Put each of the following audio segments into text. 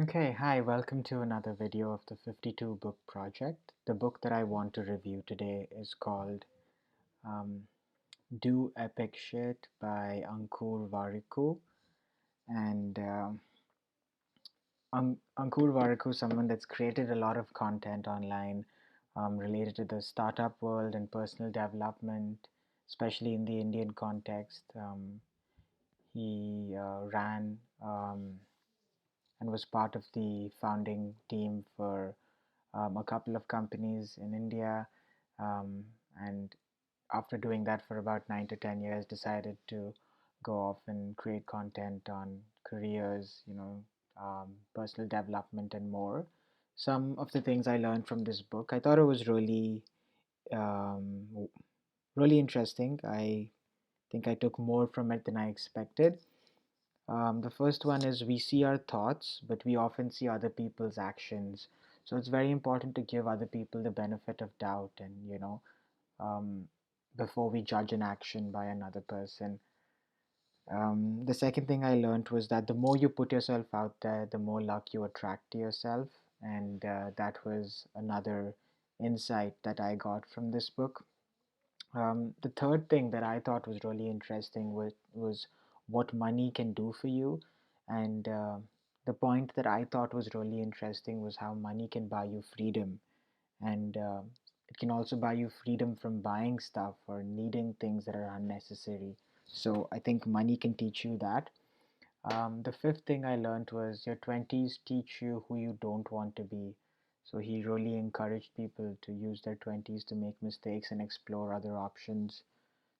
Okay, hi, welcome to another video of the 52 book project. The book that I want to review today is called um, Do Epic Shit by Ankur Warikoo. And Ankur Warikoo is someone that's created a lot of content online related to the startup world and personal development, especially in the Indian context. He ran and was part of the founding team for a couple of companies in India, um, and after doing that for about 9 to 10 years, decided to go off and create content on careers, personal development, and more. Some of the things I learned from this book, I thought it was um, really interesting. I think I took more from it than I expected. The first one is we see our thoughts, but we often see other people's actions. So it's very important to give other people the benefit of doubt and, um, before we judge an action by another person. The second thing I learned was that the more you put yourself out there, the more luck you attract to yourself. And that was another insight that I got from this book. The third thing that I thought was really interesting was what money can do for you. And the point that I thought was really interesting was how money can buy you freedom. And it can also buy you freedom from buying stuff or needing things that are unnecessary. So I think money can teach you that. The fifth thing I learned was your 20s teach you who you don't want to be. So he really encouraged people to use their 20s to make mistakes and explore other options.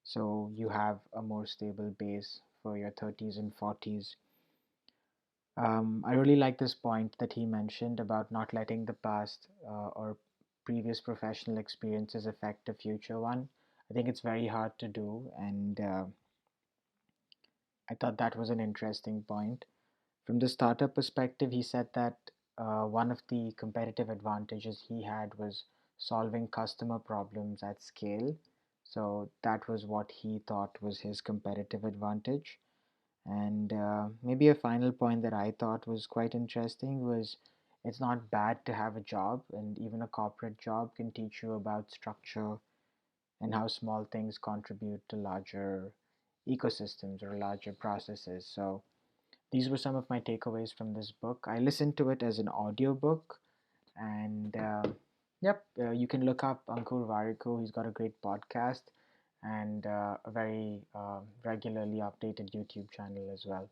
So you have a more stable base for your 30s and 40s. I really like this point that he mentioned about not letting the past or previous professional experiences affect the future one. I think it's very hard to do, and I thought that was an interesting point. From the startup perspective, he said that one of the competitive advantages he had was solving customer problems at scale. So that was what he thought was his competitive advantage. And maybe a final point that I thought was quite interesting was it's not bad to have a job, and even a corporate job can teach you about structure and how small things contribute to larger ecosystems or larger processes. So these were some of my takeaways from this book. I listened to it as an audiobook, and yep, you can look up Ankur Warikoo. He's got a great podcast and a very regularly updated YouTube channel as well.